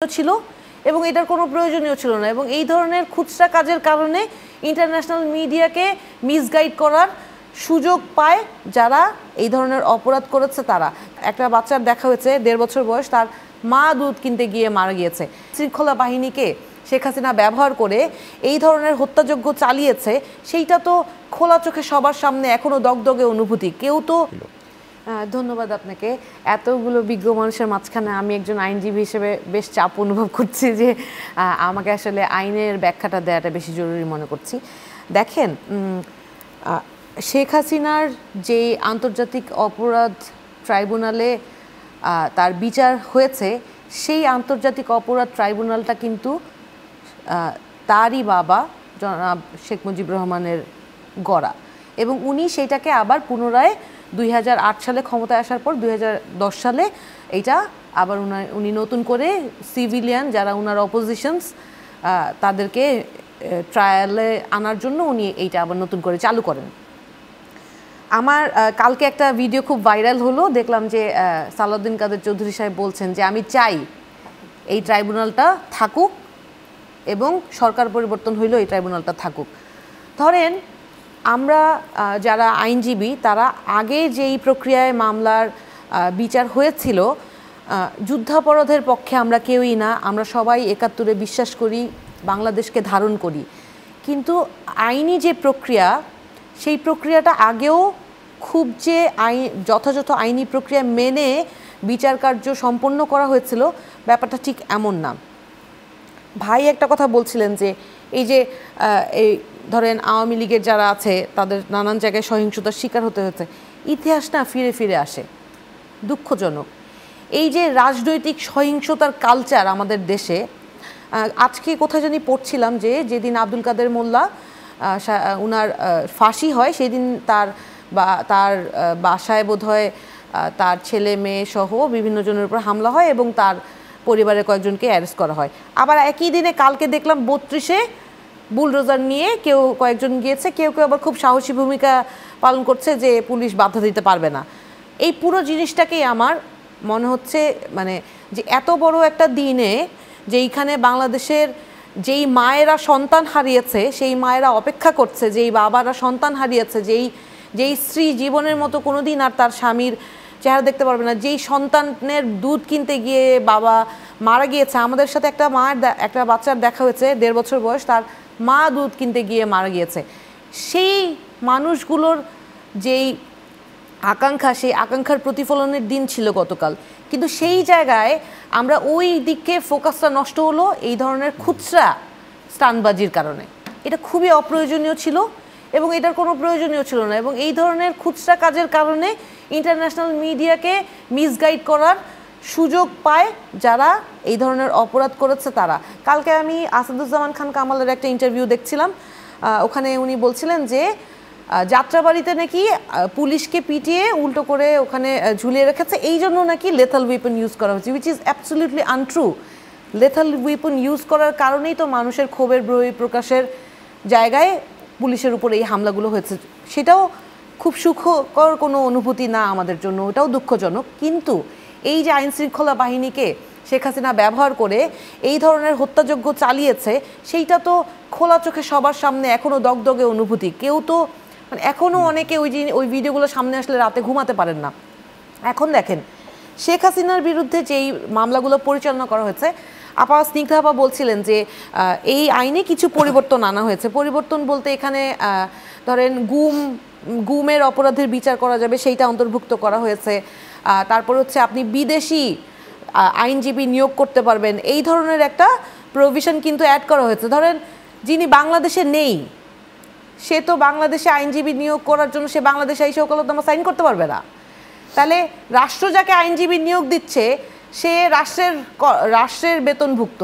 ছিল এবং এটার কোনো প্রয়োজনীয় ছিল না এবং এই ধরনের খুচরা কাজের কারণে ইন্টারন্যাশনাল মিডিয়াকে মিসগাইড করার সুযোগ পায় যারা এই ধরনের অপরাধ করেছে তারা। একটা বাচ্চার দেখা হয়েছে 1.5 বছর বয়স, তার মা দুধ কিনতে গিয়ে মারা গিয়েছে। শৃঙ্খলা বাহিনীকে শেখ হাসিনা ব্যবহার করে এই ধরনের হত্যাযজ্ঞ চালিয়েছে, সেইটা তো খোলা চোখে সবার সামনে এখনো দগদগে অনুভূতি। কেউ তো ধন্যবাদ আপনাকে। এতগুলো বিজ্ঞ মানুষের মাঝখানে আমি একজন আইনজীবী হিসেবে বেশ চাপ অনুভব করছি যে আমাকে আসলে আইনের ব্যাখ্যাটা দেওয়াটা বেশি জরুরি মনে করছি। দেখেন, শেখ হাসিনার যে আন্তর্জাতিক অপরাধ ট্রাইব্যুনালে তার বিচার হয়েছে, সেই আন্তর্জাতিক অপরাধ ট্রাইব্যুনালটা কিন্তু তারই বাবা জনাব শেখ মুজিবুর রহমানের গড়া এবং উনি সেইটাকে আবার পুনরায় 2008 সালে ক্ষমতায় আসার পর 2010 সালে এইটা আবার উনি নতুন করে সিভিলিয়ান যারা ওনার অপোজিশনস তাদেরকে ট্রায়ালে আনার জন্য উনি এইটা আবার নতুন করে চালু করেন। আমার কালকে একটা ভিডিও খুব ভাইরাল হলো, দেখলাম যে সালাউদ্দিন কাদের চৌধুরী সাহেব বলছেন যে আমি চাই এই ট্রাইব্যুনালটা থাকুক এবং সরকার পরিবর্তন হইলেও এই ট্রাইব্যুনালটা থাকুক। ধরেন আমরা যারা আইনজীবী তারা আগে যেই প্রক্রিয়ায় মামলার বিচার হয়েছিল, যুদ্ধাপরাধের পক্ষে আমরা কেউই না, আমরা সবাই 71-এ বিশ্বাস করি, বাংলাদেশকে ধারণ করি। কিন্তু আইনি যে প্রক্রিয়া, সেই প্রক্রিয়াটা আগেও খুব যে যথাযথ আইনি প্রক্রিয়া মেনে বিচার কার্য সম্পন্ন করা হয়েছিল, ব্যাপারটা ঠিক এমন না। ভাই একটা কথা বলছিলেন যে এই যে এই ধরেন আওয়ামী লীগের যারা আছে তাদের নানান জায়গায় সহিংসতার শিকার হতে হয়েছে। ইতিহাস না ফিরে ফিরে আসে, দুঃখজনক। এই যে রাজনৈতিক সহিংসতার কালচার আমাদের দেশে, আজকে কোথায় জানি পড়ছিলাম যে যেদিন আব্দুল কাদের মোল্লা উনার ফাঁসি হয় সেদিন তার বাসায় বোধহয় তার ছেলে মেয়ে সহ বিভিন্ন জনের উপর হামলা হয় এবং তার পরিবারের কয়েকজনকে অ্যারেস্ট করা হয়। আবার একই দিনে কালকে দেখলাম 32-এ বুলডোজার নিয়ে কয়েকজন গিয়েছে, কেউ আবার খুব সাহসী ভূমিকা পালন করছে যে পুলিশ বাধা দিতে পারবে না। এই পুরো জিনিসটাকেই আমার মনে হচ্ছে মানে যে এত বড় একটা দিনে যেইখানে বাংলাদেশের যেই মায়েরা সন্তান হারিয়েছে সেই মায়েরা অপেক্ষা করছে, যেই বাবারা সন্তান হারিয়েছে, যেই স্ত্রী জীবনের মতো কোনো দিন আর তার স্বামীর চেহারা দেখতে পারবে না, যেই সন্তানের দুধ কিনতে গিয়ে বাবা মারা গিয়েছে। আমাদের সাথে একটা বাচ্চার দেখা হয়েছে 1.5 বছর বয়স, তার মা দুধ কিনতে গিয়ে মারা গিয়েছে। সেই মানুষগুলোর যেই আকাঙ্ক্ষা, সেই আকাঙ্ক্ষার প্রতিফলনের দিন ছিল গতকাল, কিন্তু সেই জায়গায় আমরা ওই দিকে ফোকাসটা নষ্ট হলো এই ধরনের খুচরা স্টানবাজির কারণে। এটা খুবই অপ্রয়োজনীয় ছিল এবং এটার কোনো প্রয়োজনীয় ছিল না এবং এই ধরনের খুচরা কাজের কারণে ইন্টারন্যাশনাল মিডিয়াকে মিসগাইড করার সুযোগ পায় যারা এই ধরনের অপরাধ করেছে তারা। কালকে আমি আসাদুজ্জামান খান কামালের একটা ইন্টারভিউ দেখছিলাম, ওখানে উনি বলছিলেন যে যাত্রাবাড়িতে নাকি পুলিশকে পিটিয়ে উল্টো করে ওখানে ঝুলিয়ে রেখেছে, এই জন্য নাকি লেথাল উইপন ইউজ করা হয়েছে, which is absolutely untrue. Lethal weapon use করার কারণেই তো মানুষের ক্ষোভের বহিঃপ্রকাশের জায়গায় পুলিশের উপর এই হামলাগুলো হয়েছে। সেটাও খুব সুখকর কোনো অনুভূতি না আমাদের জন্য, ওটাও দুঃখজনক। কিন্তু এই যে আইনশৃঙ্খলা বাহিনীকে শেখ হাসিনা ব্যবহার করে এই ধরনের হত্যাযজ্ঞ চালিয়েছে, সেইটা তো খোলা চোখে সবার সামনে এখনও দগদগে অনুভূতি। কেউ তো মানে এখনও অনেকে ওই ভিডিওগুলো সামনে আসলে রাতে ঘুমাতে পারেন না। এখন দেখেন শেখ হাসিনার বিরুদ্ধে যেই মামলাগুলো পরিচালনা করা হয়েছে, স্নিগ্ধা আপা বলছিলেন যে এই আইনে কিছু পরিবর্তন আনা হয়েছে। পরিবর্তন বলতে এখানে ধরেন গুমের অপরাধের বিচার করা যাবে সেইটা অন্তর্ভুক্ত করা হয়েছে। তারপর হচ্ছে আপনি বিদেশি আইনজীবী নিয়োগ করতে পারবেন, এই ধরনের একটা প্রভিশন কিন্তু অ্যাড করা হয়েছে। ধরেন যিনি বাংলাদেশে নেই, সে তো বাংলাদেশে আইনজীবী নিয়োগ করার জন্য সে বাংলাদেশে এসে ওকালতনামা সাইন করতে পারবে না। তাহলে রাষ্ট্র যাকে আইনজীবী নিয়োগ দিচ্ছে সে রাষ্ট্রের বেতনভুক্ত।